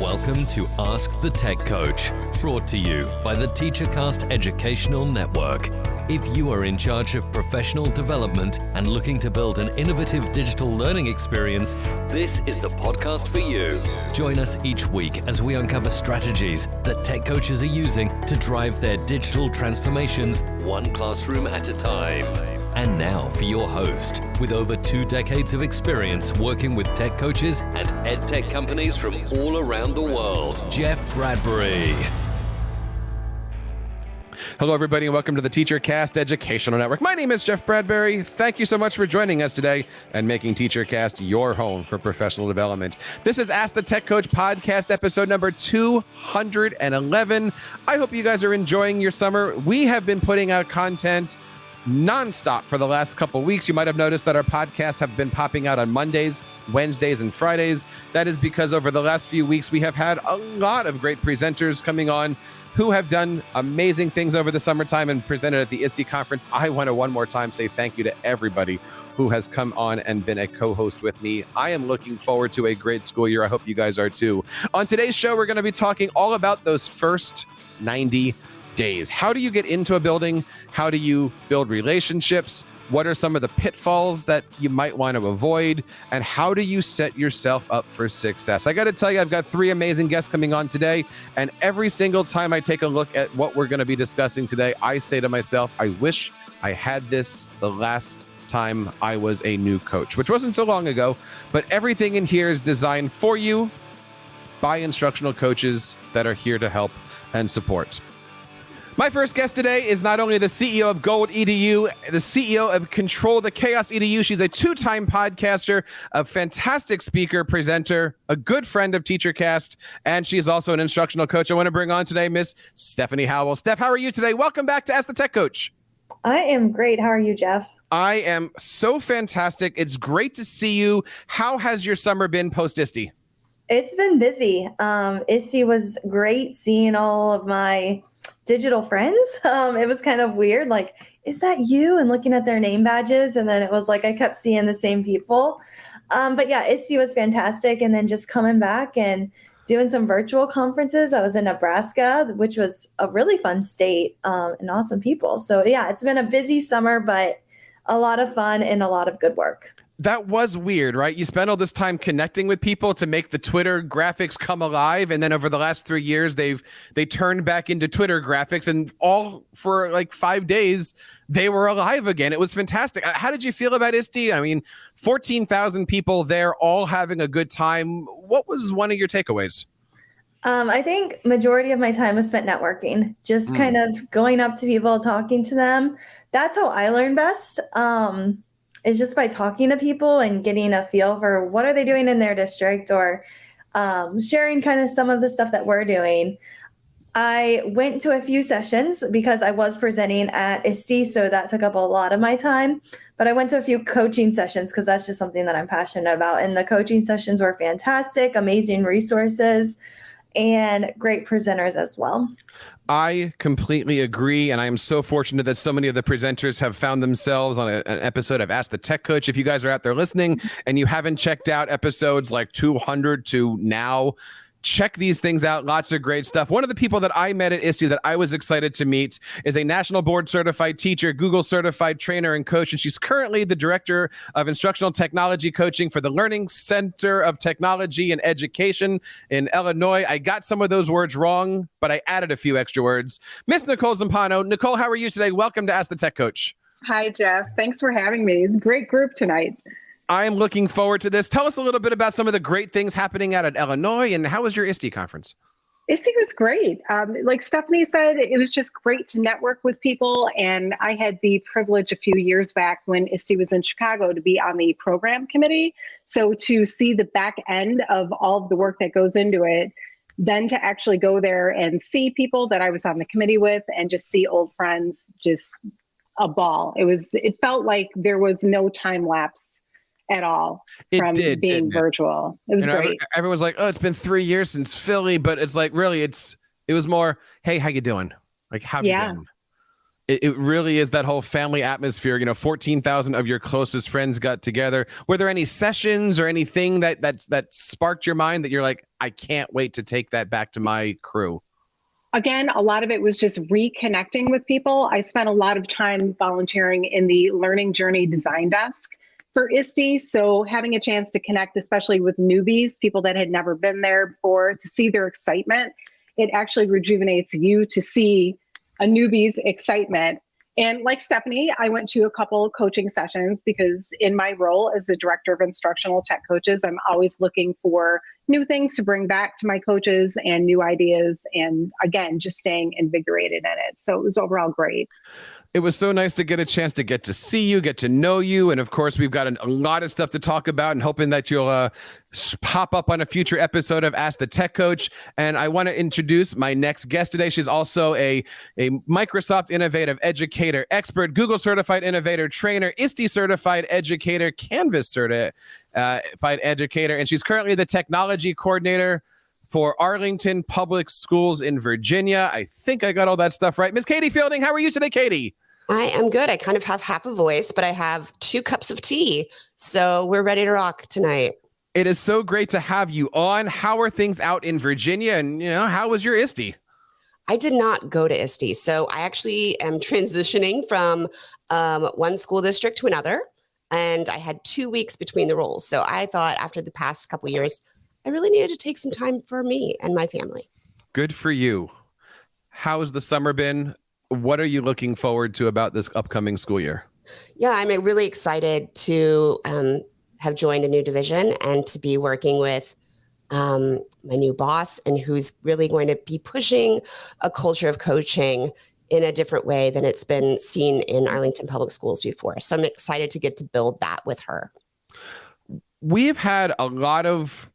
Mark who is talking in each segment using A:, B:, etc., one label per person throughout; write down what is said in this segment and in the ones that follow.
A: Welcome to Ask the Tech Coach, brought to you by the TeacherCast Educational Network. If you are in charge of professional development and looking to build an innovative digital learning experience, this is the podcast for you. Join us each week as we uncover strategies that tech coaches are using to drive their digital transformations one classroom at a time. And now for your host, with over 2 decades of experience working with tech coaches and EdTech companies from all around the world, Jeff Bradbury.
B: Hello, everybody, and welcome to the TeacherCast Educational Network. My name is Jeff Bradbury. Thank you so much for joining us today and making TeacherCast your home for professional development. This is Ask the Tech Coach podcast, episode number 211. I hope you guys are enjoying your summer. We have been putting out content nonstop for the last couple of weeks. You might have noticed that our podcasts have been popping out on Mondays, Wednesdays, and Fridays. That is because over the last few weeks, we have had a lot of great presenters coming on who have done amazing things over the summertime and presented at the ISTE conference. I want to one more time say thank you to everybody who has come on and been a co-host with me. I am looking forward to a great school year. I hope you guys are too. On today's show, we're going to be talking all about those first 90 days. How do you get into a building? How do you build relationships? What are some of the pitfalls that you might want to avoid? And how do you set yourself up for success? I got to tell you, I've got 3 amazing guests coming on today. And every single time I take a look at what we're going to be discussing today, I say to myself, I wish I had this the last time I was a new coach, which wasn't so long ago. But everything in here is designed for you by instructional coaches that are here to help and support. My first guest today is not only the CEO of Gold EDU, the CEO of Control the Chaos EDU. She's a 2-time podcaster, a fantastic speaker, presenter, a good friend of TeacherCast, and she's also an instructional coach. I want to bring on today Miss Stephanie Howell. Steph, how are you today? Welcome back to Ask the Tech Coach.
C: I am great. How are you, Jeff?
B: I am so fantastic. It's great to see you. How has your summer been post-ISTE?
C: It's been busy. ISTE was great seeing all of my digital friends. It was kind of weird. Like, is that you? And looking at their name badges. And then it was like, I kept seeing the same people. But yeah, ISTE was fantastic. And then just coming back and doing some virtual conferences. I was in Nebraska, which was a really fun state and awesome people. So yeah, it's been a busy summer, but a lot of fun and a lot of good work.
B: That was weird, right? You spent all this time connecting with people to make the Twitter graphics come alive. And then over the last 3 years, they turned back into Twitter graphics, and all for like 5 days, they were alive again. It was fantastic. How did you feel about ISTE? I mean, 14,000 people there all having a good time. What was one of your takeaways?
C: I think majority of my time was spent networking, just kind of going up to people, talking to them. That's how I learn best. Is just by talking to people and getting a feel for what are they doing in their district, or sharing kind of some of the stuff that we're doing. I went to a few sessions because I was presenting at ISTE, so that took up a lot of my time. But I went to a few coaching sessions because that's just something that I'm passionate about. And the coaching sessions were fantastic, amazing resources, and great presenters as well.
B: I completely agree, and I am so fortunate that so many of the presenters have found themselves on an episode of Ask the Tech Coach. If you guys are out there listening and you haven't checked out episodes like 200 to now, check these things out. Lots of great stuff. One of the people that I met at ISTE that I was excited to meet is a national board certified teacher, Google certified trainer and coach, and she's currently the director of instructional technology coaching for the Learning Center of Technology and Education in Illinois. I got some of those words wrong, but I added a few extra words. Miss Nicole Zampano. Nicole, how are you today? Welcome to Ask the Tech Coach.
D: Hi, Jeff. Thanks for having me. It's a great group tonight.
B: I am looking forward to this. Tell us a little bit about some of the great things happening out at Illinois, and how was your ISTE conference?
D: ISTE was great. Like Stephanie said, it was just great to network with people. And I had the privilege a few years back when ISTE was in Chicago to be on the program committee. So to see the back end of all of the work that goes into it, then to actually go there and see people that I was on the committee with and just see old friends, just a ball. It felt like there was no time lapse at all from being virtual. It was great.
B: Everyone's like, oh, it's been 3 years since Philly, but it's like, really, it was more, hey, how you doing? Like, how have you been? It really is that whole family atmosphere. 14,000 of your closest friends got together. Were there any sessions or anything that sparked your mind that you're like, I can't wait to take that back to my crew?
D: Again, a lot of it was just reconnecting with people. I spent a lot of time volunteering in the Learning Journey Design Desk for ISTE. So having a chance to connect, especially with newbies, people that had never been there before, to see their excitement, it actually rejuvenates you to see a newbie's excitement. And like Stephanie, I went to a couple coaching sessions because in my role as the director of instructional tech coaches, I'm always looking for new things to bring back to my coaches and new ideas. And again, just staying invigorated in it. So it was overall great.
B: It was so nice to get a chance to get to see you, get to know you. And of course, we've got a lot of stuff to talk about and hoping that you'll pop up on a future episode of Ask the Tech Coach. And I want to introduce my next guest today. She's also a Microsoft Innovative Educator expert, Google Certified Innovator Trainer, ISTE Certified Educator, Canvas Certified Educator. And she's currently the Technology Coordinator for Arlington Public Schools in Virginia. I think I got all that stuff right. Miss Katie Fielding, how are you today, Katie?
E: I am good. I kind of have half a voice, but I have 2 cups of tea. So we're ready to rock tonight.
B: It is so great to have you on. How are things out in Virginia? And, how was your ISTE?
E: I did not go to ISTE. So I actually am transitioning from one school district to another. And I had 2 weeks between the roles. So I thought after the past couple of years, I really needed to take some time for me and my family.
B: Good for you. How's the summer been? What are you looking forward to about this upcoming school year?
E: Yeah, I'm really excited to have joined a new division and to be working with my new boss, and who's really going to be pushing a culture of coaching in a different way than it's been seen in Arlington Public Schools before. So I'm excited to get to build that with her.
B: We've had a lot of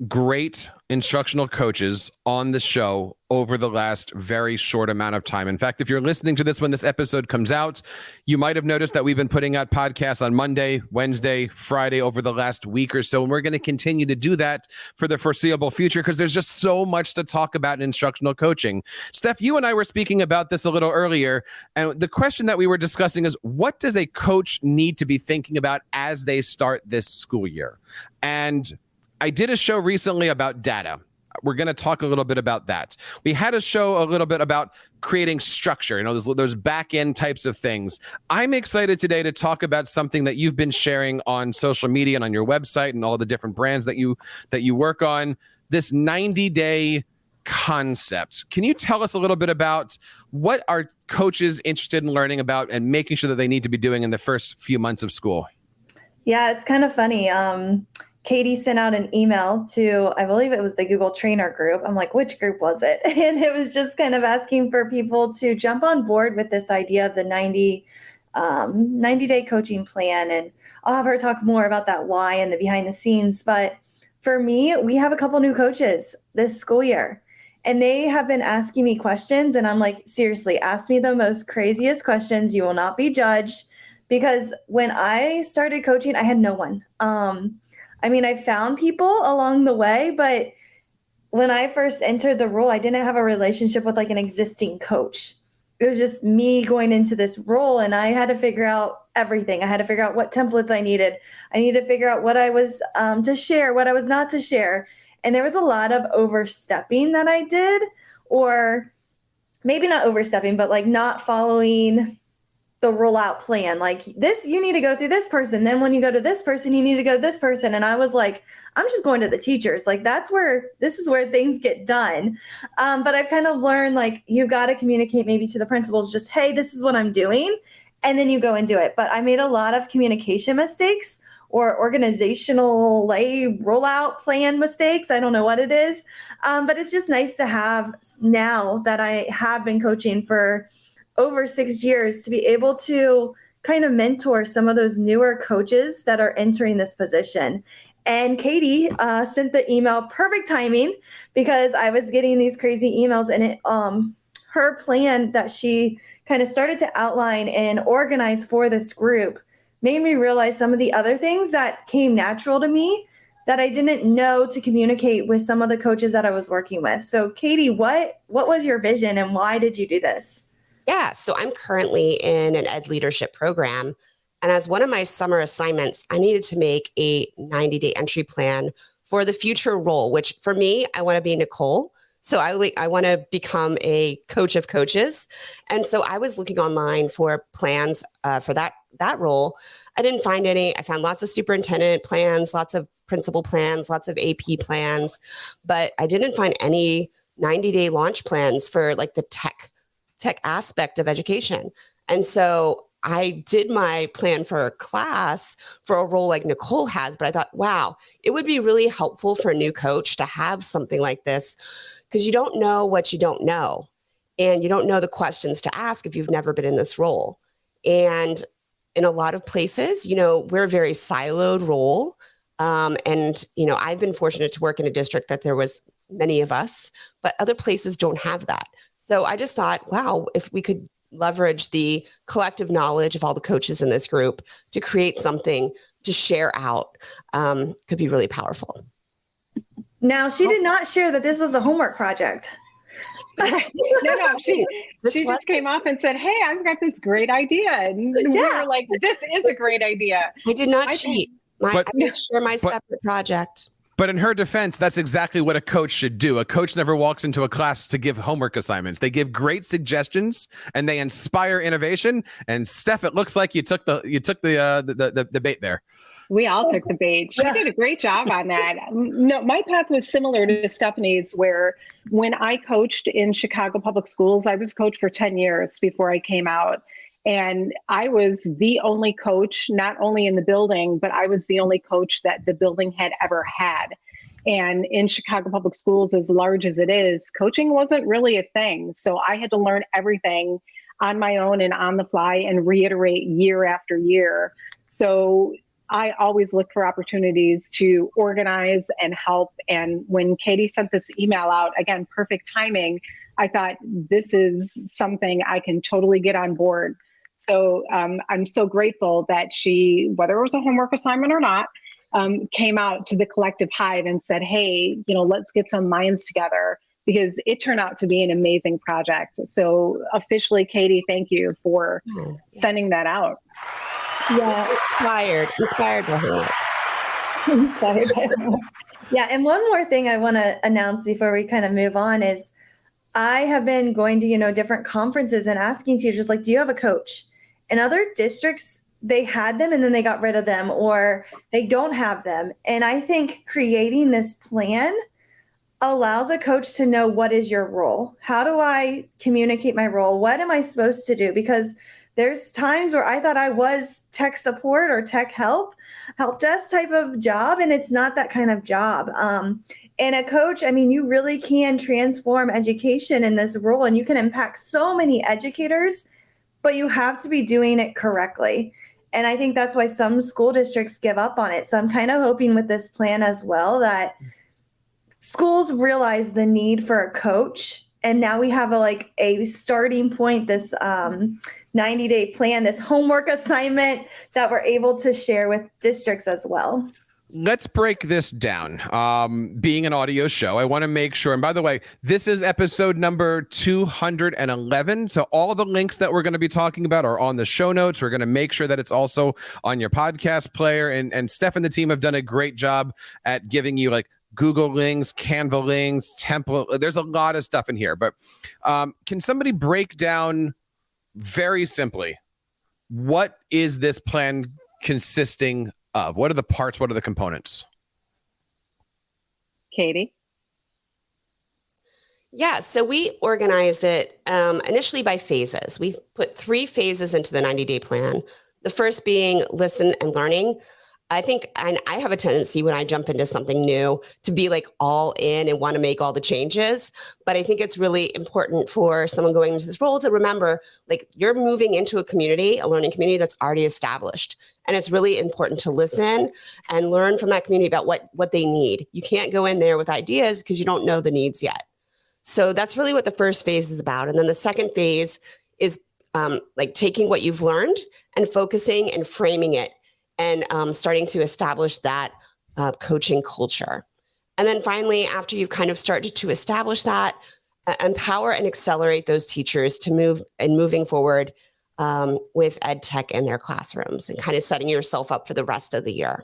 B: great instructional coaches on the show over the last very short amount of time. In fact, if you're listening to this when this episode comes out, you might have noticed that we've been putting out podcasts on Monday, Wednesday, Friday over the last week or so. And we're going to continue to do that for the foreseeable future because there's just so much to talk about in instructional coaching. Steph, you and I were speaking about this a little earlier. And the question that we were discussing is, what does a coach need to be thinking about as they start this school year? And I did a show recently about data. We're going to talk a little bit about that. We had a show a little bit about creating structure, those back end types of things. I'm excited today to talk about something that you've been sharing on social media and on your website and all the different brands that you work on, this 90-day concept. Can you tell us a little bit about what are coaches interested in learning about and making sure that they need to be doing in the first few months of school?
C: Yeah, it's kind of funny. Katie sent out an email to, I believe it was the Google Trainer group. I'm like, which group was it? And it was just kind of asking for people to jump on board with this idea of the 90-day coaching plan. And I'll have her talk more about that why and the behind the scenes. But for me, we have a couple new coaches this school year. And they have been asking me questions. And I'm like, seriously, ask me the most craziest questions. You will not be judged. Because when I started coaching, I had no one. I found people along the way, but when I first entered the role, I didn't have a relationship with like an existing coach. It was just me going into this role, and I had to figure out everything. I had to figure out what templates I needed. I needed to figure out what I was to share, what I was not to share. And there was a lot of overstepping that I did, or maybe not overstepping, but like not following the rollout plan. Like this, you need to go through this person. Then when you go to this person, you need to go to this person. And I was like, I'm just going to the teachers. Like this is where things get done. But I've kind of learned like, you've got to communicate maybe to the principals, just, hey, this is what I'm doing. And then you go and do it. But I made a lot of communication mistakes or organizational rollout plan mistakes. I don't know what it is. But it's just nice to have now that I have been coaching for over 6 years to be able to kind of mentor some of those newer coaches that are entering this position. And Katie sent the email, perfect timing, because I was getting these crazy emails, and her plan that she kind of started to outline and organize for this group made me realize some of the other things that came natural to me that I didn't know to communicate with some of the coaches that I was working with. So Katie, what was your vision and why did you do this?
E: Yeah, so I'm currently in an ed leadership program. And as one of my summer assignments, I needed to make a 90-day entry plan for the future role, which for me, I want to be Nicole. So I want to become a coach of coaches. And so I was looking online for plans for that role. I didn't find any. I found lots of superintendent plans, lots of principal plans, lots of AP plans, but I didn't find any 90-day launch plans for like the tech aspect of education. And so I did my plan for a class for a role like Nicole has, but I thought, wow, it would be really helpful for a new coach to have something like this, because you don't know what you don't know. And you don't know the questions to ask if you've never been in this role. And in a lot of places, we're a very siloed role. And I've been fortunate to work in a district that there was many of us, but other places don't have that. So I just thought, wow, if we could leverage the collective knowledge of all the coaches in this group to create something to share out, could be really powerful.
C: Now, she did not share that this was a homework project.
D: No, she just came up and said, hey, I've got this great idea. And we were like, this is a great idea.
E: I did not cheat. I just share my separate project.
B: But in her defense, that's exactly what a coach should do. A coach never walks into a class to give homework assignments. They give great suggestions and they inspire innovation. And Steph, it looks like you took the bait there.
D: We all took the bait. She did a great job on that. No, my path was similar to Stephanie's, where when I coached in Chicago Public Schools, I was coach for 10 years before I came out. And I was the only coach, not only in the building, but I was the only coach that the building had ever had. And in Chicago Public Schools, as large as it is, coaching wasn't really a thing. So I had to learn everything on my own and on the fly and reiterate year after year. So I always look for opportunities to organize and help. And when Katie sent this email out, again, perfect timing, I thought this is something I can totally get on board. So I'm so grateful that she, whether it was a homework assignment or not, came out to the collective hive and said, hey, let's get some minds together, because it turned out to be an amazing project. So officially, Katie, thank you for sending that out.
C: Yeah.
E: Inspired by her.
C: Inspired by her. Yeah. And one more thing I want to announce before we kind of move on is I have been going to, different conferences and asking teachers, like, do you have a coach? In other districts, they had them and then they got rid of them, or they don't have them. And I think creating this plan allows a coach to know, what is your role? How do I communicate my role? What am I supposed to do? Because there's times where I thought I was tech support or tech help desk type of job, and it's not that kind of job. And a coach, you really can transform education in this role, and you can impact so many educators, but you have to be doing it correctly. And I think that's why some school districts give up on it. So I'm kind of hoping with this plan as well that schools realize the need for a coach. And now we have a starting point, this 90-day plan, this homework assignment that we're able to share with districts as well.
B: Let's break this down. Being an audio show, I want to make sure, and by the way, this is episode number 211. So all the links that we're going to be talking about are on the show notes. We're going to make sure that it's also on your podcast player. And Steph and the team have done a great job at giving you Google links, Canva links, template. There's a lot of stuff in here. But can somebody break down very simply, what is this plan consisting of? What are the parts? What are the components?
D: Katie?
E: Yeah, so we organized it initially by phases. We put 3 phases into the 90-day plan. The first being listen and learning. I think, and I have a tendency when I jump into something new to be all in and want to make all the changes. But I think it's really important for someone going into this role to remember, you're moving into a community, a learning community that's already established. And it's really important to listen and learn from that community about what they need. You can't go in there with ideas because you don't know the needs yet. So that's really what the first phase is about. And then the second phase is taking what you've learned and focusing and framing it, and starting to establish that coaching culture. And then finally, after you've kind of started to establish that, empower and accelerate those teachers to moving forward with EdTech in their classrooms and kind of setting yourself up for the rest of the year.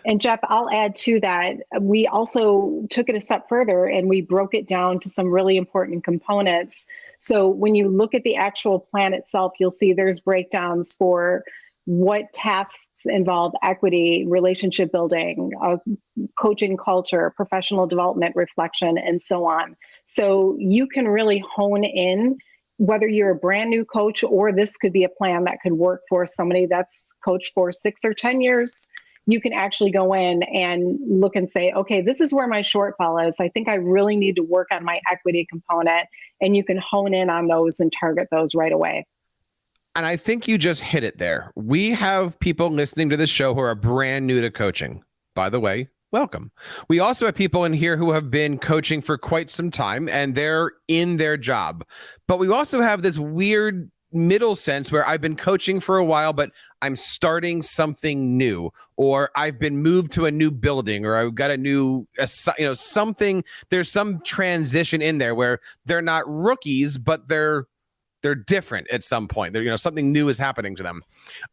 D: And Jeff, I'll add to that. We also took it a step further and we broke it down to some really important components. So when you look at the actual plan itself, you'll see there's breakdowns for what tasks involve equity, relationship building, coaching culture, professional development, reflection, and so on. So you can really hone in whether you're a brand new coach, or this could be a plan that could work for somebody that's coached for 6 or 10 years. You can actually go in and look and say, okay, this is where my shortfall is. I think I really need to work on my equity component. And you can hone in on those and target those right away.
B: And I think you just hit it there. We have people listening to this show who are brand new to coaching. By the way, welcome. We also have people in here who have been coaching for quite some time and they're in their job. But we also have this weird middle sense where I've been coaching for a while, but I'm starting something new, or I've been moved to a new building, or I've got a new, something. There's some transition in there where they're not rookies, but they're different at some point. They're, something new is happening to them.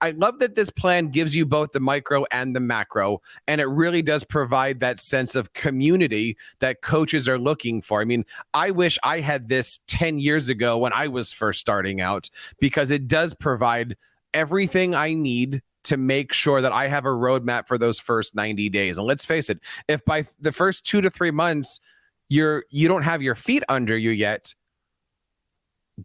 B: I love that this plan gives you both the micro and the macro, and it really does provide that sense of community that coaches are looking for. I mean, I wish I had this 10 years ago when I was first starting out, because it does provide everything I need to make sure that I have a roadmap for those first 90 days. And let's face it, if by the first 2 to 3 months, you don't have your feet under you yet,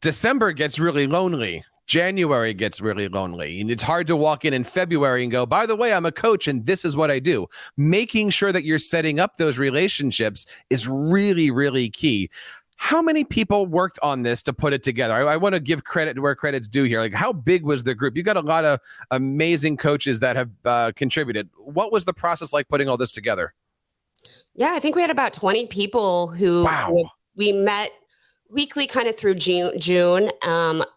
B: December gets really lonely. January gets really lonely. And it's hard to walk in February and go, by the way, I'm a coach and this is what I do. Making sure that you're setting up those relationships is really, really key. How many people worked on this to put it together? I want to give credit where credit's due here. Like, how big was the group? You got a lot of amazing coaches that have contributed. What was the process like putting all this together?
E: Yeah, I think we had about 20 people who we met weekly kind of through June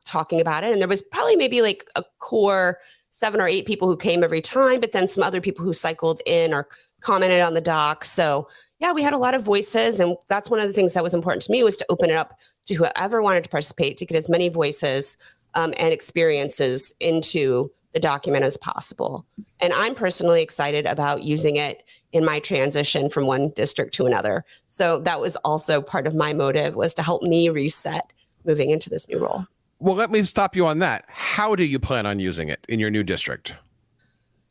E: talking about it. And there was probably maybe like a core 7 or 8 people who came every time, but then some other people who cycled in or commented on the doc. So yeah, we had a lot of voices. And that's one of the things that was important to me, was to open it up to whoever wanted to participate, to get as many voices and experiences into the document as possible. And I'm personally excited about using it in my transition from one district to another. So that was also part of my motive, was to help me reset moving into this new role.
B: Well, let me stop you on that. How do you plan on using it in your new district?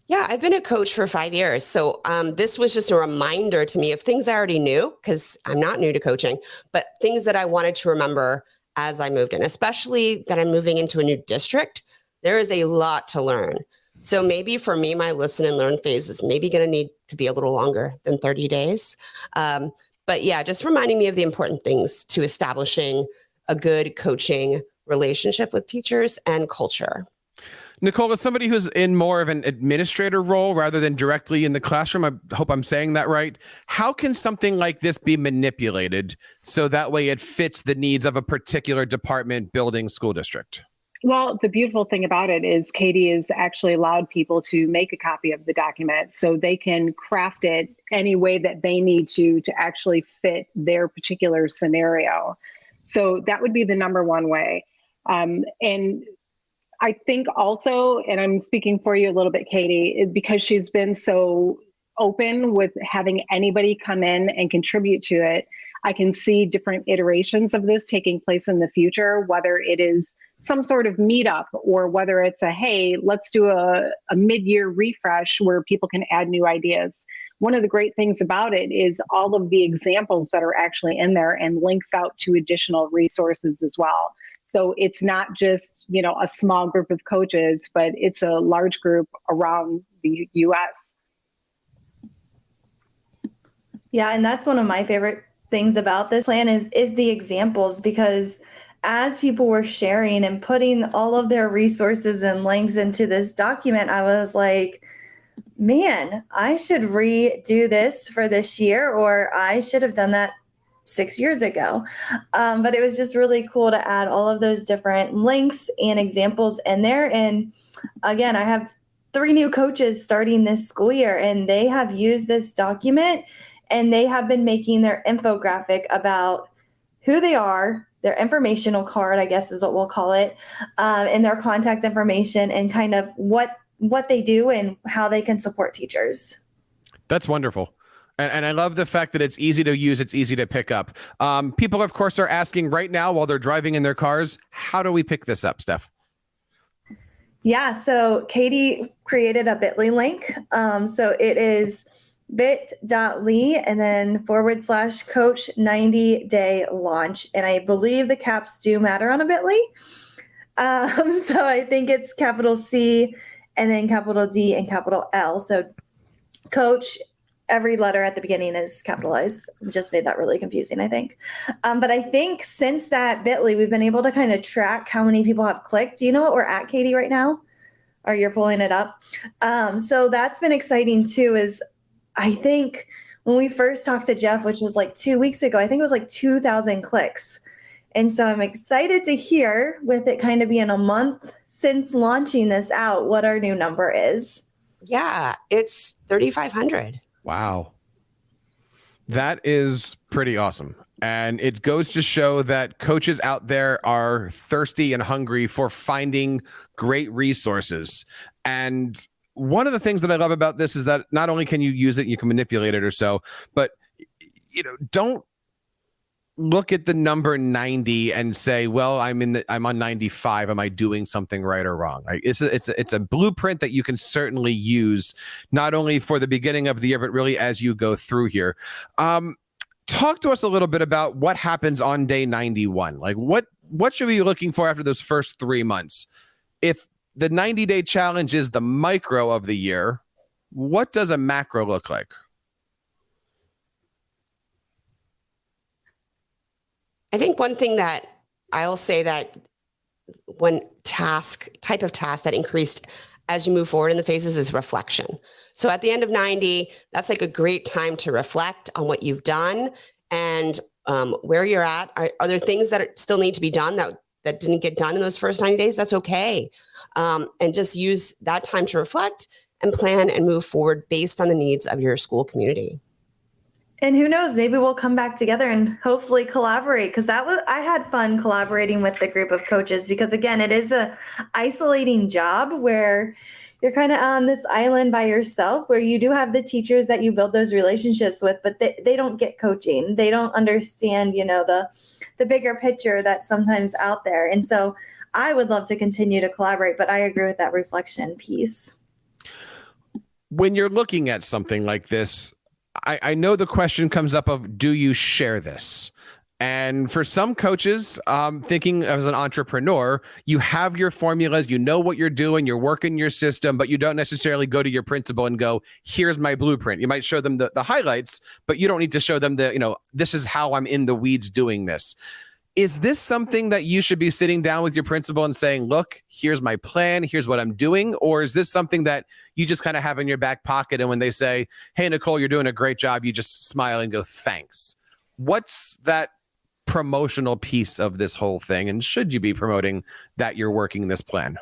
E: Yeah, I've been a coach for 5 years. So this was just a reminder to me of things I already knew, because I'm not new to coaching, but things that I wanted to remember as I moved in, especially that I'm moving into a new district. There is a lot to learn. So maybe for me, my listen and learn phase is maybe going to need to be a little longer than 30 days. But yeah, just reminding me of the important things to establishing a good coaching relationship with teachers and culture.
B: Nicole, as somebody who's in more of an administrator role rather than directly in the classroom, I hope I'm saying that right. How can something like this be manipulated so that way it fits the needs of a particular department, building, school district?
D: Well, the beautiful thing about it is Katie has actually allowed people to make a copy of the document, so they can craft it any way that they need to actually fit their particular scenario. So that would be the number one way. And I think also, and I'm speaking for you a little bit, Katie, because she's been so open with having anybody come in and contribute to it, I can see different iterations of this taking place in the future, whether it is some sort of meetup or whether it's hey, let's do a mid-year refresh where people can add new ideas. One of the great things about it is all of the examples that are actually in there and links out to additional resources as well. So it's not just, a small group of coaches, but it's a large group around the U.S.
C: Yeah, and that's one of my favorite things about this plan is the examples, because as people were sharing and putting all of their resources and links into this document, I was like, man, I should redo this for this year, or I should have done that 6 years ago. But it was just really cool to add all of those different links and examples in there. And again, I have 3 new coaches starting this school year, and they have used this document and they have been making their infographic about who they are, their informational card, I guess is what we'll call it, and their contact information, and kind of what they do and how they can support teachers.
B: That's wonderful. And I love the fact that it's easy to use, it's easy to pick up. People, of course, are asking right now while they're driving in their cars, how do we pick this up, Steph?
C: Yeah, so Katie created a bit.ly link. So it is bit.ly and then /coach 90-day launch. And I believe the caps do matter on a bit.ly. So I think it's capital C and then capital D and capital L. So coach, every letter at the beginning is capitalized. Just made that really confusing, I think. But I think since that bit.ly, we've been able to kind of track how many people have clicked. Do you know what we're at, Katie, right now? Or you're pulling it up? So that's been exciting too, is I think when we first talked to Jeff, which was like 2 weeks ago, I think it was like 2,000 clicks. And so I'm excited to hear, with it kind of being a month since launching this out, what our new number is.
E: Yeah, it's 3,500.
B: Wow. That is pretty awesome. And it goes to show that coaches out there are thirsty and hungry for finding great resources. And one of the things that I love about this is that not only can you use it, you can manipulate it or so, but don't look at the number 90 and say, well, I'm on 95. Am I doing something right or wrong? Right? It's a blueprint that you can certainly use, not only for the beginning of the year, but really as you go through here. Talk to us a little bit about what happens on day 91. Like what should we be looking for after those first 3 months? If the 90-day challenge is the micro of the year, what does a macro look like?
E: I think one thing that I'll say that one type of task that increased as you move forward in the phases is reflection. So at the end of 90, that's like a great time to reflect on what you've done and where you're at. Are there things that still need to be done that didn't get done in those first 90 days? That's okay. And just use that time to reflect and plan and move forward based on the needs of your school community.
C: And who knows, maybe we'll come back together and hopefully collaborate, because I had fun collaborating with the group of coaches, because again, it is a isolating job where you're kind of on this island by yourself, where you do have the teachers that you build those relationships with, but they don't get coaching. They don't understand, the bigger picture that's sometimes out there. And so I would love to continue to collaborate, but I agree with that reflection piece.
B: When you're looking at something like this, I know the question comes up of, do you share this? And for some coaches, thinking as an entrepreneur, you have your formulas, you know what you're doing, you're working your system, but you don't necessarily go to your principal and go, here's my blueprint. You might show them the highlights, but you don't need to show them this is how I'm in the weeds doing this. Is this something that you should be sitting down with your principal and saying, look, here's my plan, here's what I'm doing? Or is this something that you just kind of have in your back pocket, and when they say, hey, Nicole, you're doing a great job, you just smile and go, thanks? What's that promotional piece of this whole thing? And should you be promoting that you're working this plan?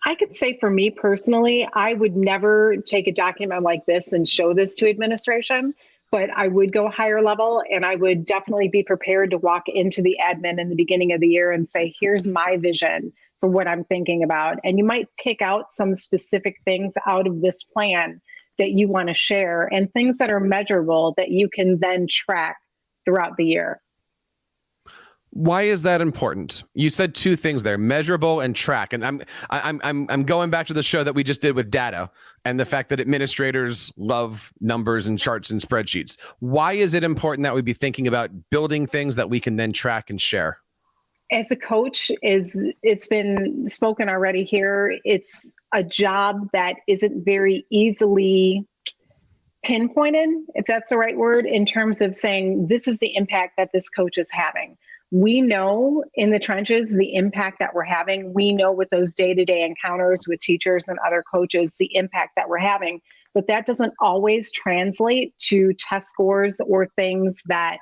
D: I could say for me personally, I would never take a document like this and show this to administration. But I would go higher level, and I would definitely be prepared to walk into the admin in the beginning of the year and say, here's my vision for what I'm thinking about. And you might pick out some specific things out of this plan that you want to share, and things that are measurable that you can then track throughout the year.
B: Why is that important? You said two things there, measurable and track. And I'm going back to the show that we just did with data and the fact that administrators love numbers and charts and spreadsheets. Why is it important that we be thinking about building things that we can then track and share?
D: As a coach, it's been spoken already here, it's a job that isn't very easily pinpointed, if that's the right word, in terms of saying, this is the impact that this coach is having. We know in the trenches the impact that we're having. We know with those day-to-day encounters with teachers and other coaches, the impact that we're having. But that doesn't always translate to test scores or things that,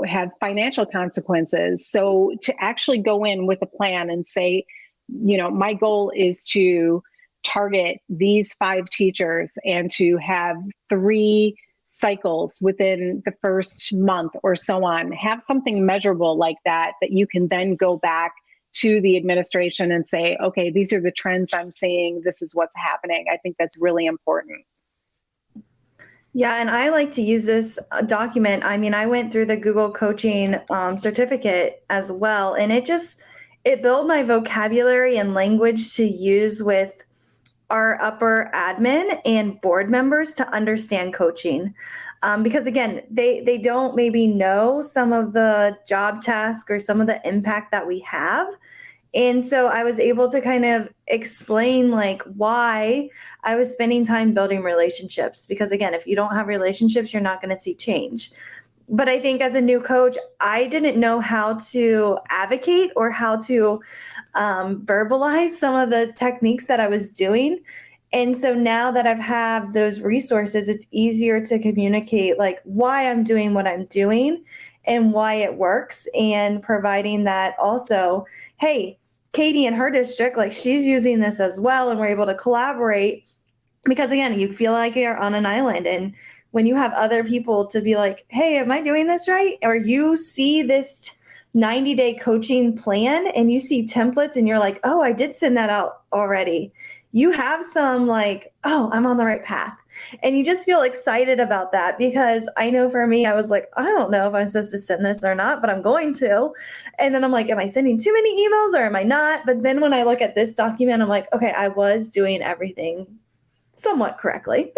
D: have financial consequences. So to actually go in with a plan and say, my goal is to target these 5 teachers and to have 3 cycles within the first month or so on. Have something measurable like that you can then go back to the administration and say, okay, these are the trends I'm seeing. This is what's happening. I think that's really important.
C: Yeah, and I like to use this document. I mean, I went through the Google coaching certificate as well, and it built my vocabulary and language to use with our upper admin and board members to understand coaching. Because again, they don't maybe know some of the job tasks or some of the impact that we have. And so I was able to kind of explain like why I was spending time building relationships. Because again, if you don't have relationships, you're not going to see change. But I think as a new coach, I didn't know how to advocate or how to verbalize some of the techniques that I was doing. And so now that I've had those resources, it's easier to communicate like why I'm doing what I'm doing and why it works, and providing that also, hey, Katie in her district, like she's using this as well, and we're able to collaborate. Because again, you feel like you're on an island, and when you have other people to be like, hey, am I doing this right? Or you see this 90-day coaching plan and you see templates and you're like, oh, I did send that out already. You have some like, oh, I'm on the right path. And you just feel excited about that, because I know for me, I was like, I don't know if I'm supposed to send this or not, but I'm going to. And then I'm like, am I sending too many emails or am I not? But then when I look at this document, I'm like, okay, I was doing everything somewhat correctly.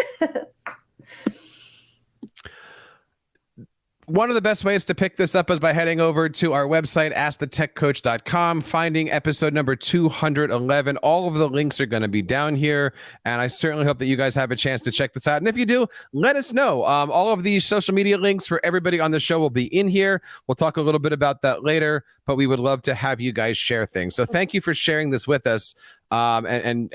B: One of the best ways to pick this up is by heading over to our website, askthetechcoach.com, finding episode number 211. All of the links are going to be down here, and I certainly hope that you guys have a chance to check this out. And if you do, let us know. All of these social media links for everybody on the show will be in here. We'll talk a little bit about that later, but we would love to have you guys share things. So thank you for sharing this with us, and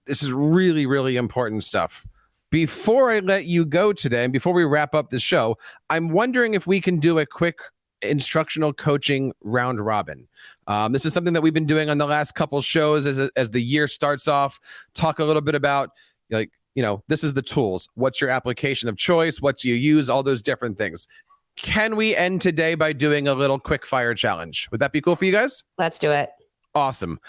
B: this is really, really important stuff. Before I let you go today, and before we wrap up the show, I'm wondering if we can do a quick instructional coaching round robin. This is something that we've been doing on the last couple shows as the year starts off. Talk a little bit about, like, you know, this is the tools. What's your application of choice? What do you use? All those different things. Can we end today by doing a little quick fire challenge? Would that be cool for you guys?
E: Let's do it.
B: Awesome.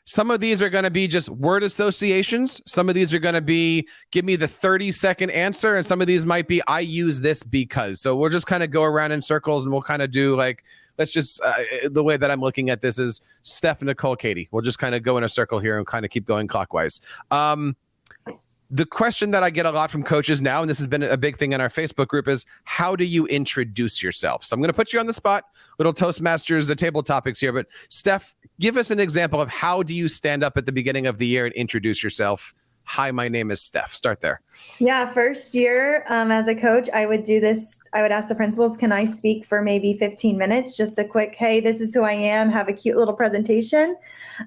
B: Some of these are going to be just word associations. Some of these are going to be, give me the 30-second answer. And some of these might be, I use this because. So we'll just kind of go around in circles, and we'll kind of do like, let's just, the way that I'm looking at this is Steph, Nicole, Katie. We'll just kind of go in a circle here and kind of keep going clockwise. The question that I get a lot from coaches now, and this has been a big thing in our Facebook group, is how do you introduce yourself? So I'm going to put you on the spot, little Toastmasters table topics here. But Steph, give us an example of how do you stand up at the beginning of the year and introduce yourself? Hi, my name is Steph. Start there.
C: Yeah, first year as a coach, I would do this. I would ask the principals, can I speak for maybe 15 minutes? Just a quick, hey, this is who I am, have a cute little presentation.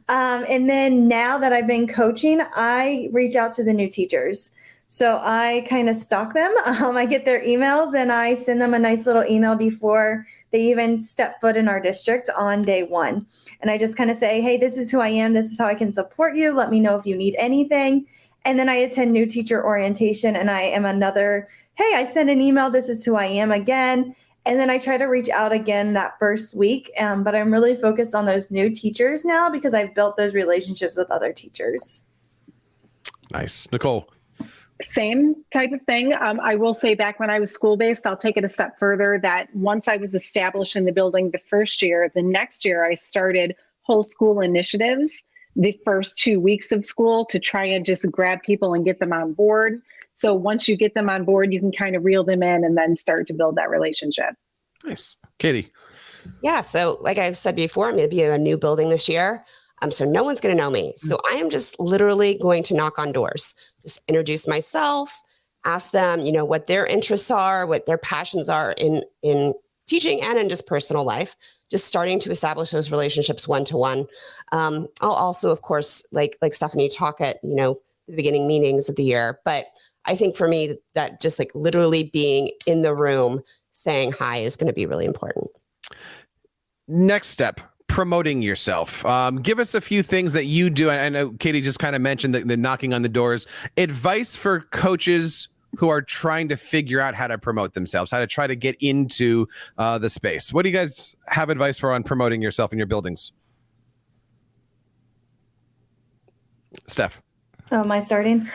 C: And then now that I've been coaching, I reach out to the new teachers. So I kind of stalk them. I get their emails and I send them a nice little email before they even step foot in our district on day one. And I just kind of say, hey, this is who I am. This is how I can support you. Let me know if you need anything. And then I attend new teacher orientation, and I am another, hey, I sent an email, this is who I am again. And then I try to reach out again that first week. But I'm really focused on those new teachers now because I've built those relationships with other teachers.
B: Nice. Nicole.
D: Same type of thing. I will say back when I was school-based, I'll take it a step further, that once I was established in the building the first year, the next year I started whole school initiatives the first 2 weeks of school to try and just grab people and get them on board. So once you get them on board, you can kind of reel them in and then start to build that relationship.
B: Nice. Katie.
E: Yeah. So like I've said before, I'm going to be in a new building this year. So no one's going to know me. So I am just literally going to knock on doors, just introduce myself, ask them, you know, what their interests are, what their passions are in teaching and in just personal life, just starting to establish those relationships one-to-one. I'll also, of course, like Stephanie, talk at, you know, the beginning meetings of the year. But I think for me that just like literally being in the room saying hi is going to be really important.
B: Next step, promoting yourself. Give us a few things that you do. I know Katie just kind of mentioned the knocking on the doors. Advice for coaches who are trying to figure out how to promote themselves, how to try to get into the space? What do you guys have advice for on promoting yourself in your buildings? Steph.
C: Oh, am I starting?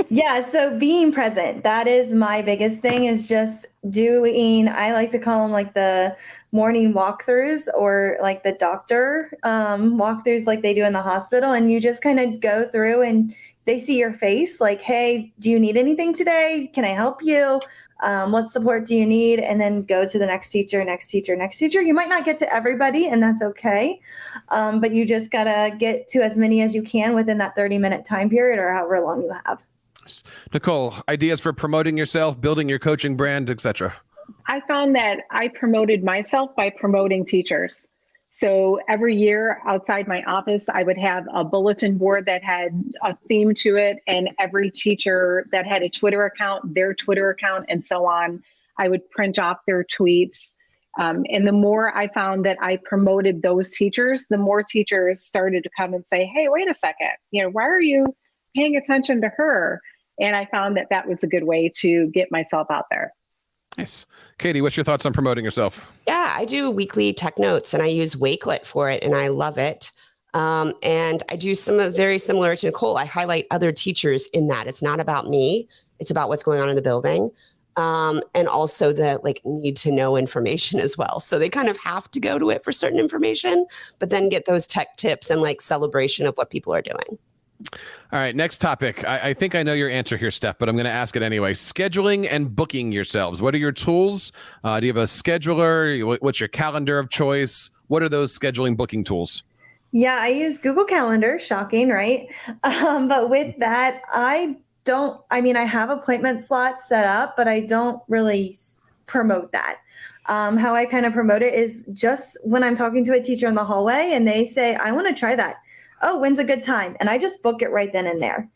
C: Yeah, so being present, that is my biggest thing, is just doing, I like to call them like the morning walkthroughs, or like the doctor walkthroughs like they do in the hospital. And you just kind of go through and they see your face like, hey, do you need anything today? Can I help you? What support do you need? And then go to the next teacher, next teacher, next teacher. You might not get to everybody, and that's okay. But you just got to get to as many as you can within that 30-minute time period, or however long you have.
B: Nicole, ideas for promoting yourself, building your coaching brand, etc.
D: I found that I promoted myself by promoting teachers. So every year outside my office, I would have a bulletin board that had a theme to it, and every teacher that had a Twitter account, their Twitter account, and so on, I would print off their tweets. And the more I found that I promoted those teachers, the more teachers started to come and say, hey, wait a second, why are you paying attention to her? And I found that that was a good way to get myself out there.
B: Nice. Katie, what's your thoughts on promoting yourself?
E: Yeah, I do weekly tech notes, and I use Wakelet for it, and I love it. And I do some very similar to Nicole. I highlight other teachers in that. It's not about me. It's about what's going on in the building. And also the need to know information as well. So they kind of have to go to it for certain information, but then get those tech tips and celebration of what people are doing.
B: All right, next topic. I think I know your answer here, Steph, but I'm going to ask it anyway. Scheduling and booking yourselves. What are your tools? Do you have a scheduler? What's your calendar of choice? What are those scheduling booking tools?
C: Yeah, I use Google Calendar. Shocking, right? But with that, I have appointment slots set up, but I don't really promote that. How I kind of promote it is just when I'm talking to a teacher in the hallway and they say, I want to try that. Oh, when's a good time? And I just book it right then and there.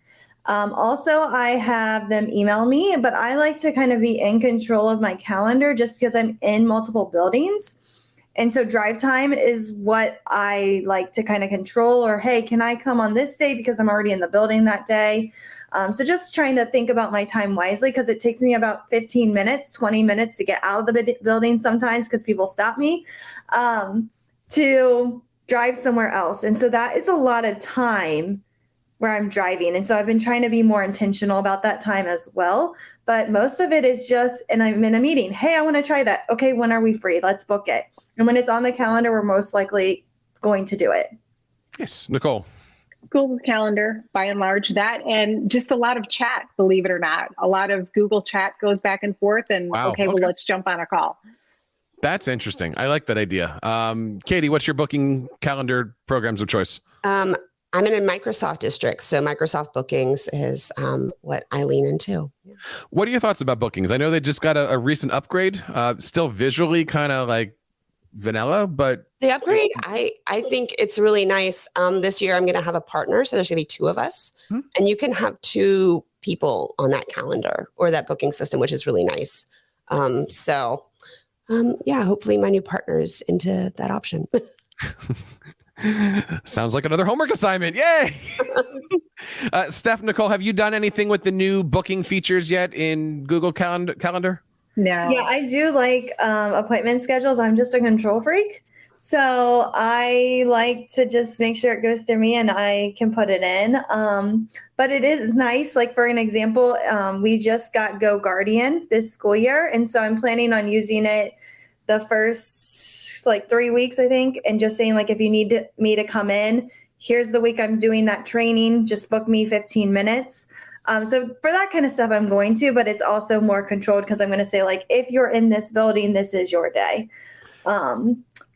C: Also, I have them email me, but I like to kind of be in control of my calendar just because I'm in multiple buildings. And so drive time is what I like to kind of control, or, hey, can I come on this day because I'm already in the building that day? So just trying to think about my time wisely, because it takes me about 15 minutes, 20 minutes to get out of the building sometimes because people stop me to drive somewhere else. And so that is a lot of time where I'm driving. And so I've been trying to be more intentional about that time as well. But most of it is just, and I'm in a meeting. Hey, I want to try that. Okay, when are we free? Let's book it. And when it's on the calendar, we're most likely going to do it.
B: Yes. Nicole.
D: Google Calendar, by and large, that, and just a lot of chat, believe it or not. A lot of Google chat goes back and forth, and well, let's jump on a call.
B: That's interesting. I like that idea. Katie, what's your booking calendar programs of choice?
E: I'm in a Microsoft district, so Microsoft Bookings is what I lean into. Yeah.
B: What are your thoughts about Bookings? I know they just got a recent upgrade, still visually kind of like vanilla, but
E: the upgrade, I think it's really nice. This year I'm going to have a partner, so there's going to be two of us, and you can have two people on that calendar or that booking system, which is really nice. Hopefully my new partner is into that option.
B: Sounds like another homework assignment. Yay! Steph, Nicole, have you done anything with the new booking features yet in Google Calendar?
C: No. Yeah, I do like appointment schedules. I'm just a control freak. So I like to just make sure it goes through me and I can put it in. But it is nice. Like, for an example, we just got Go Guardian this school year. And so I'm planning on using it the first 3 weeks, I think, and just saying, if you need me to come in, here's the week I'm doing that training, just book me 15 minutes. So for that kind of stuff, I'm going to, but it's also more controlled because I'm going to say, if you're in this building, this is your day,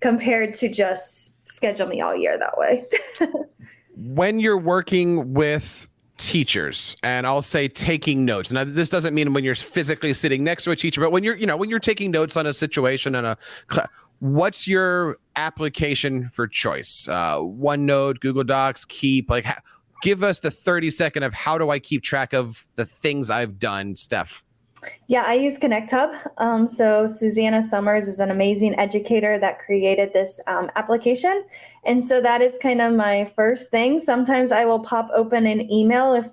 C: compared to just schedule me all year that way.
B: When you're working with teachers, and I'll say taking notes, now this doesn't mean when you're physically sitting next to a teacher, but when you're taking notes on a situation and what's your application for choice? OneNote, Google Docs, Keep, give us the 30-second of how do I keep track of the things I've done, Steph?
C: Yeah, I use Connect Hub. So Susanna Summers is an amazing educator that created this application. And so that is kind of my first thing. Sometimes I will pop open an email if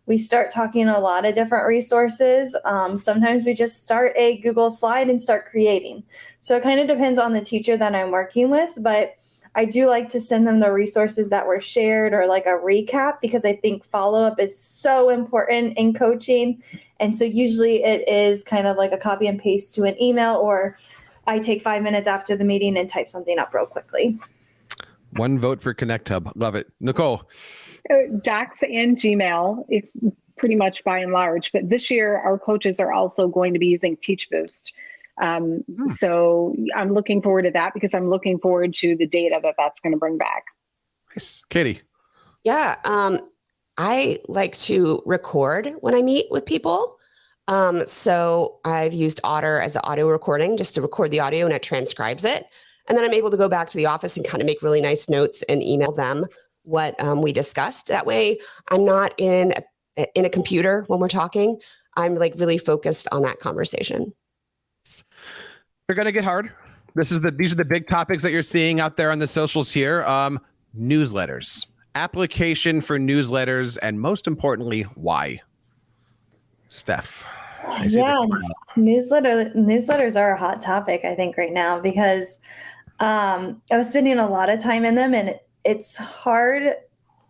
C: we start talking a lot of different resources. Sometimes we just start a Google slide and start creating. So it kind of depends on the teacher that I'm working with, but I do like to send them the resources that were shared or like a recap, because I think follow-up is so important in coaching. And so usually it is kind of like a copy and paste to an email, or I take 5 minutes after the meeting and type something up real quickly.
B: One vote for Connect Hub. Love it. Nicole.
D: Docs and Gmail, it's pretty much by and large, but this year our coaches are also going to be using Teach Boost. So I'm looking forward to that, because I'm looking forward to the data that that's going to bring back.
B: Nice. Katie.
E: Yeah. I like to record when I meet with people. So I've used Otter as an audio recording just to record the audio, and it transcribes it. And then I'm able to go back to the office and kind of make really nice notes and email them what we discussed. That way I'm not in a computer when we're talking. I'm like really focused on that conversation.
B: They're going to get hard. These are the big topics that you're seeing out there on the socials here. Newsletters, application for newsletters, and most importantly, why? Steph.
C: Yeah, newsletters are a hot topic, I think, right now, because I was spending a lot of time in them, and it's hard.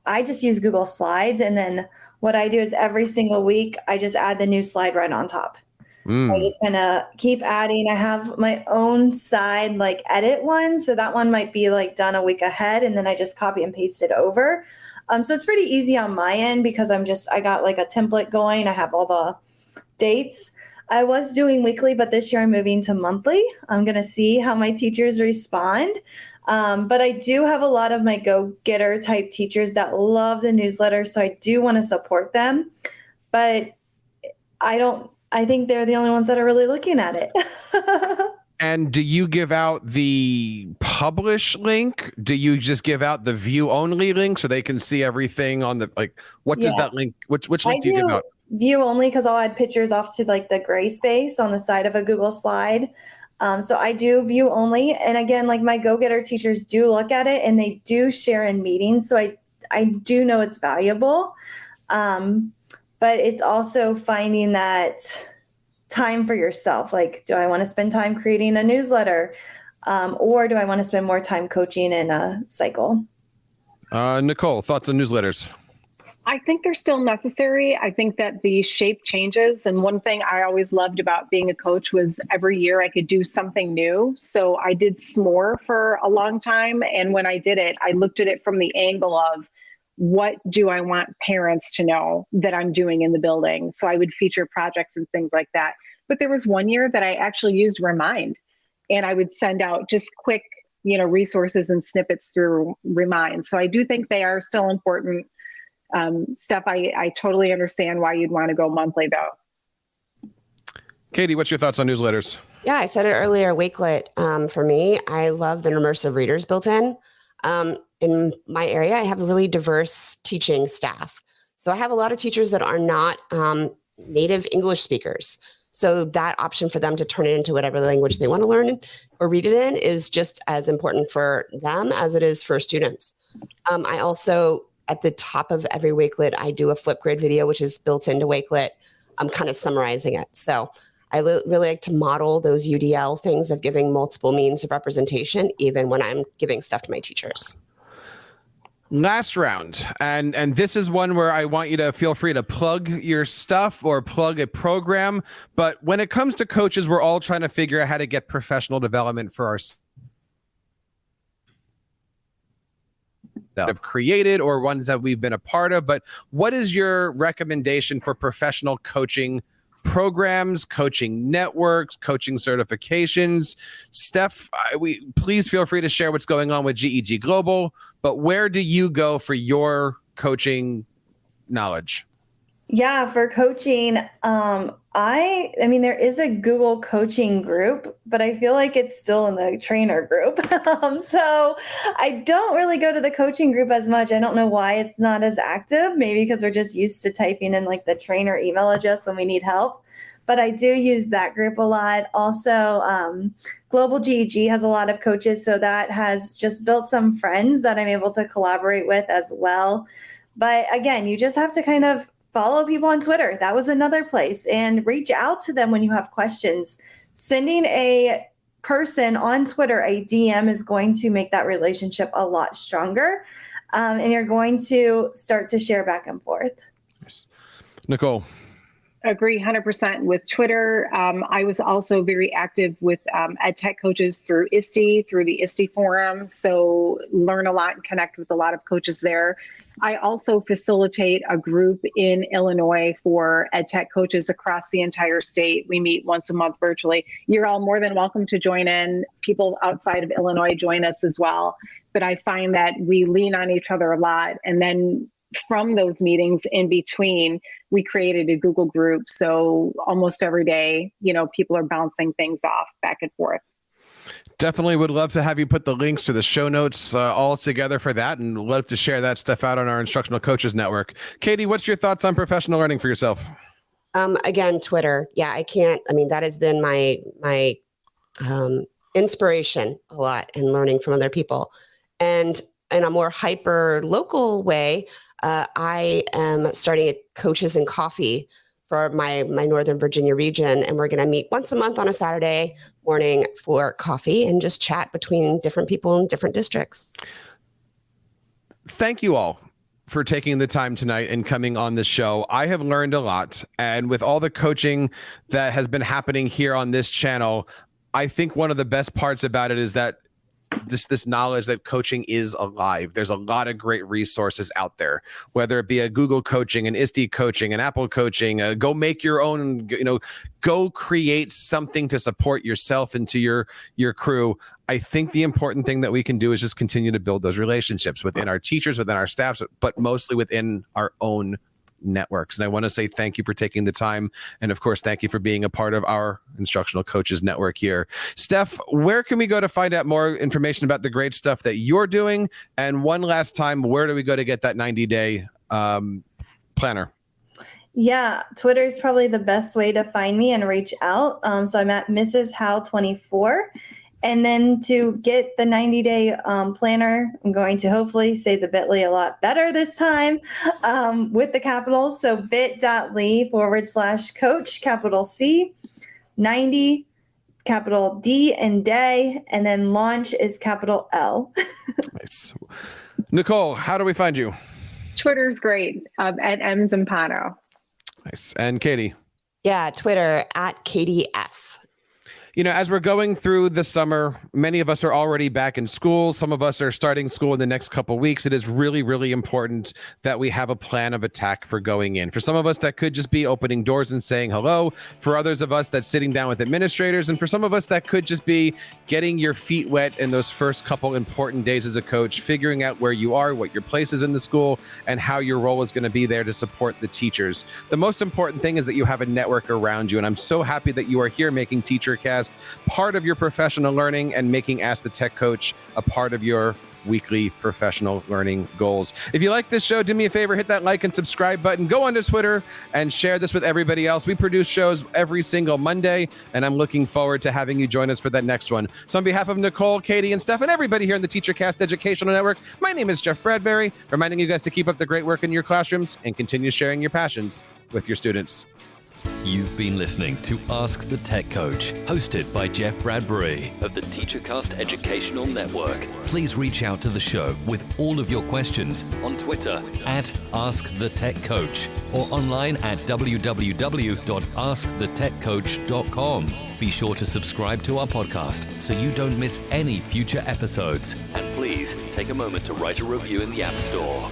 C: I just use Google Slides, and then what I do is every single week, I just add the new slide right on top. I just kind of keep adding. I have my own side like edit one. So that one might be like done a week ahead, and then I just copy and paste it over. So it's pretty easy on my end, because I got like a template going. I have all the dates. I was doing weekly, but this year I'm moving to monthly. I'm going to see how my teachers respond. But I do have a lot of my go-getter type teachers that love the newsletter. So I do want to support them, but I think they're the only ones that are really looking at it.
B: And do you give out the publish link? Do you just give out the view only link so they can see everything on the, like, what does that link, which link do you give out?
C: View only, because I'll add pictures off to like the gray space on the side of a Google slide. So I do view only. And again, like my go-getter teachers do look at it and they do share in meetings. So I do know it's valuable. But it's also finding that time for yourself. Like, do I want to spend time creating a newsletter? Or do I want to spend more time coaching in a cycle?
B: Nicole, thoughts on newsletters?
D: I think they're still necessary. I think that the shape changes. And one thing I always loved about being a coach was every year I could do something new. So I did SMORE for a long time. And when I did it, I looked at it from the angle of, what do I want parents to know that I'm doing in the building? So I would feature projects and things like that. But there was one year that I actually used Remind, and I would send out just quick, resources and snippets through Remind. So I do think they are still important. Steph, I totally understand why you'd want to go monthly though.
B: Katie, what's your thoughts on newsletters?
E: Yeah, I said it earlier, Wakelet. For me, I love the immersive readers built in. In my area, I have a really diverse teaching staff. So I have a lot of teachers that are not native English speakers. So that option for them to turn it into whatever language they want to learn or read it in is just as important for them as it is for students. I also, at the top of every Wakelet, I do a Flipgrid video, which is built into Wakelet. I'm kind of summarizing it. So I really like to model those UDL things of giving multiple means of representation, even when I'm giving stuff to my teachers.
B: Last round, and this is one where I want you to feel free to plug your stuff or plug a program. But when it comes to coaches, we're all trying to figure out how to get professional development for ourselves. That have created or ones that we've been a part of. But what is your recommendation for professional coaching programs, coaching networks, coaching certifications? Steph, please feel free to share what's going on with GEG Global, but where do you go for your coaching knowledge?
C: Yeah, for coaching, I mean, there is a Google coaching group, but I feel like it's still in the trainer group. So I don't really go to the coaching group as much. I don't know why it's not as active. Maybe because we're just used to typing in like the trainer email address when we need help. But I do use that group a lot. Also, Global GEG has a lot of coaches, so that has just built some friends that I'm able to collaborate with as well. But again, you just have to kind of follow people on Twitter. That was another place. And reach out to them when you have questions. Sending a person on Twitter a DM is going to make that relationship a lot stronger. And you're going to start to share back and forth.
B: Yes. Nicole.
D: Agree 100% with Twitter. I was also very active with EdTech coaches through ISTE, through the ISTE forum. So learn a lot and connect with a lot of coaches there. I also facilitate a group in Illinois for EdTech coaches across the entire state. We meet once a month virtually. You're all more than welcome to join in. People outside of Illinois join us as well. But I find that we lean on each other a lot. And then from those meetings in between, we created a Google group. So almost every day, people are bouncing things off back and forth.
B: Definitely would love to have you put the links to the show notes all together for that, and love to share that stuff out on our Instructional Coaches Network. Katie, what's your thoughts on professional learning for yourself?
E: Again, Twitter. Yeah, that has been my inspiration a lot in learning from other people. And in a more hyper local way, I am starting a Coaches and Coffee for my Northern Virginia region. And we're going to meet once a month on a Saturday morning for coffee and just chat between different people in different districts.
B: Thank you all for taking the time tonight and coming on the show. I have learned a lot. And with all the coaching that has been happening here on this channel, I think one of the best parts about it is that this knowledge that coaching is alive. There's a lot of great resources out there, whether it be a Google coaching, an ISTE coaching, an Apple coaching, go make your own, go create something to support yourself and to your crew. I think the important thing that we can do is just continue to build those relationships within our teachers, within our staffs, but mostly within our own networks. And I want to say thank you for taking the time. And of course, thank you for being a part of our Instructional Coaches Network here. Steph, where can we go to find out more information about the great stuff that you're doing? And one last time, where do we go to get that 90-day planner?
C: Yeah, Twitter is probably the best way to find me and reach out. So I'm at Mrs. Howell 24. And then to get the 90-day planner, I'm going to hopefully say the bit.ly a lot better this time with the capitals. So bit.ly/coach, capital C, 90, capital D and day, and then launch is capital L.
B: Nice. Nicole, how do we find you?
D: Twitter's great, at M. Zampano.
B: Nice. And Katie?
E: Yeah, Twitter at KatieF.
B: As we're going through the summer, many of us are already back in school. Some of us are starting school in the next couple of weeks. It is really, really important that we have a plan of attack for going in. For some of us, that could just be opening doors and saying hello. For others of us, that's sitting down with administrators. And for some of us, that could just be getting your feet wet in those first couple important days as a coach, figuring out where you are, what your place is in the school, and how your role is going to be there to support the teachers. The most important thing is that you have a network around you. And I'm so happy that you are here making TeacherCast part of your professional learning and making Ask the Tech Coach a part of your weekly professional learning goals. If you like this show, do me a favor, hit that like and subscribe button. Go onto Twitter and share this with everybody else. We produce shows every single Monday, and I'm looking forward to having you join us for that next one. So on behalf of Nicole, Katie, and Steph, and everybody here in the TeacherCast Educational Network, my name is Jeff Bradbury, reminding you guys to keep up the great work in your classrooms and continue sharing your passions with your students.
A: You've been listening to Ask the Tech Coach, hosted by Jeff Bradbury of the TeacherCast Educational Network. Please reach out to the show with all of your questions on Twitter at AskTheTechCoach or online at www.askthetechcoach.com. Be sure to subscribe to our podcast so you don't miss any future episodes. And please take a moment to write a review in the App Store.